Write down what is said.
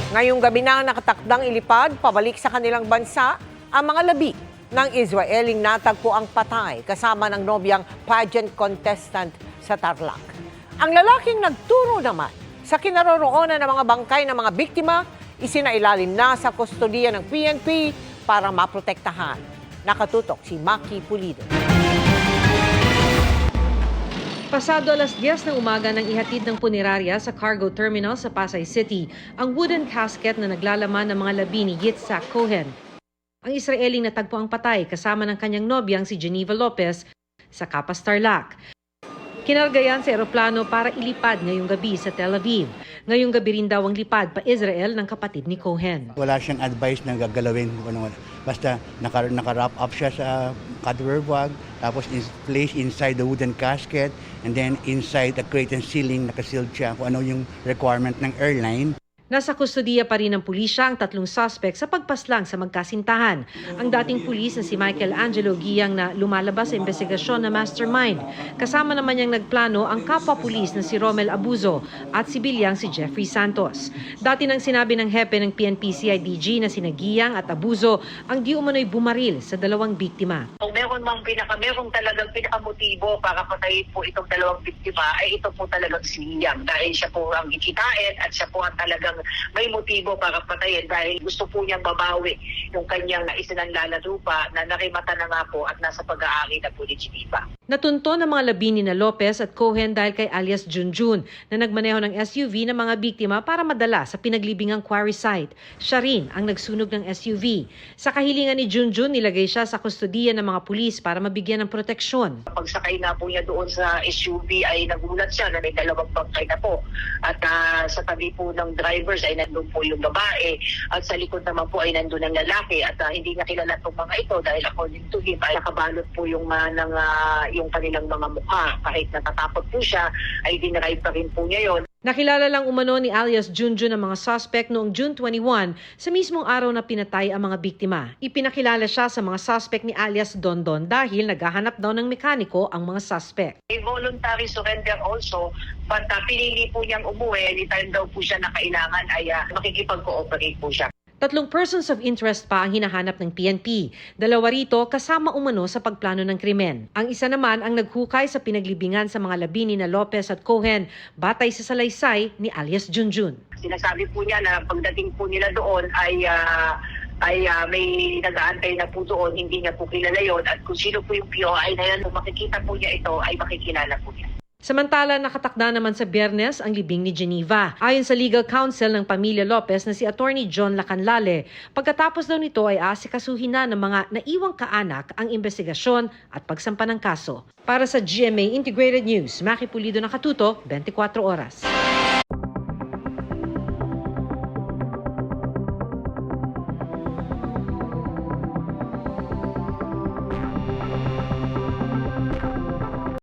Ngayong gabi na nakatakdang ilipad pabalik sa kanilang bansa ang mga labi ng Israeling natagpo ang patay kasama ng nobyang pageant contestant sa Tarlac. Ang lalaking nagturo naman sa kinaroroonan ng mga bangkay ng mga biktima, isinailalim na sa kustodiya ng PNP para maprotektahan. Nakatutok si Maki Pulido. Pasado alas 10 ng umaga nang ihatid ng punerarya sa cargo terminal sa Pasay City ang wooden casket na naglalaman ng mga labi ni Yitzhak Cohen. Ang Israeling natagpo ang patay kasama ng kanyang nobyang si Geneva Lopez sa Kapas Tarlac. Kinargayan sa eroplano para ilipad ngayong gabi sa Tel Aviv. Ngayong gabi rin daw ang lipad pa Israel ng kapatid ni Cohen. Wala siyang advice na gagalawin. Basta naka-wrap up siya sa cadaver bag, tapos placed inside the wooden casket, and then inside the crate and ceiling, nakasealed siya kung ano yung requirement ng airline. Nasa kustodiya pa rin ng pulisya ang tatlong suspect sa pagpaslang sa magkasintahan. Ang dating pulis na si Michael Angelo Giyang na lumalabas sa investigasyon na mastermind. Kasama naman niyang nagplano ang kapwa-pulis na si Romel Abuzo at sibilyang si Jeffrey Santos. Dati nang sinabi ng hepe ng PNP-CIDG na sina Giyang at Abuzo ang di umano'y bumaril sa dalawang biktima. Kung meron talagang pinakamotibo para patayin po itong dalawang biktima, ay ito po talagang si Giyang. Dahil siya po ang ikitain at siya po ang talagang may motibo para patayin dahil gusto po niyang babawi yung kanyang isinanlala lupa na narimata na nga po at nasa pag-aari na po ni Geneva. Natunto ng mga labi ni Lopez at Cohen dahil kay alias Junjun na nagmaneho ng SUV ng mga biktima para madala sa pinaglibingang quarry site. Siya rin ang nagsunog ng SUV. Sa kahilingan ni Junjun, nilagay siya sa kustodiya ng mga pulis para mabigyan ng proteksyon. Pagsakay na po niya doon sa SUV ay nagulat siya na may dalawang bangkay na po. At sa tabi po ng drivers ay nandun po yung babae at sa likod naman po ay nandun ang lalaki at hindi niya kilala itong mga ito dahil according to him ay nakabalot po yung kanilang mga mukha. Kahit natatakot po siya ay dinarive pa rin po niya yon. Nakilala lang umano ni alias Junjun ang mga suspect noong June 21 sa mismong araw na pinatay ang mga biktima. Ipinakilala siya sa mga suspect ni alias Dondon dahil naghahanap daw ng mekaniko ang mga suspect. Voluntary surrender also, but pinili po niyang umuwi, anytime daw po siya na kailangan ay makikipag-cooperate po siya. 3 persons of interest pa ang hinahanap ng PNP. 2 rito kasama umano sa pagplano ng krimen. Ang isa naman ang naghukay sa pinaglibingan sa mga labi ni Lopez at Cohen batay sa salaysay ni alias Junjun. Sinasabi po niya na pagdating po nila doon ay may nag-aantay na po doon, hindi niya po kilala yon at kung sino po yung POI na yan, kung makikita po niya ito ay makikilala po niya. Samantala, nakatakda naman sa Biyernes ang libing ni Geneva. Ayon sa legal counsel ng pamilya Lopez na si Attorney John Lacanlale, pagkatapos daw nito ay aasikasuhin na ng mga naiwang kaanak ang investigasyon at pagsampa ng kaso. Para sa GMA Integrated News, Maki Pulido, Nakatuto, 24 Oras.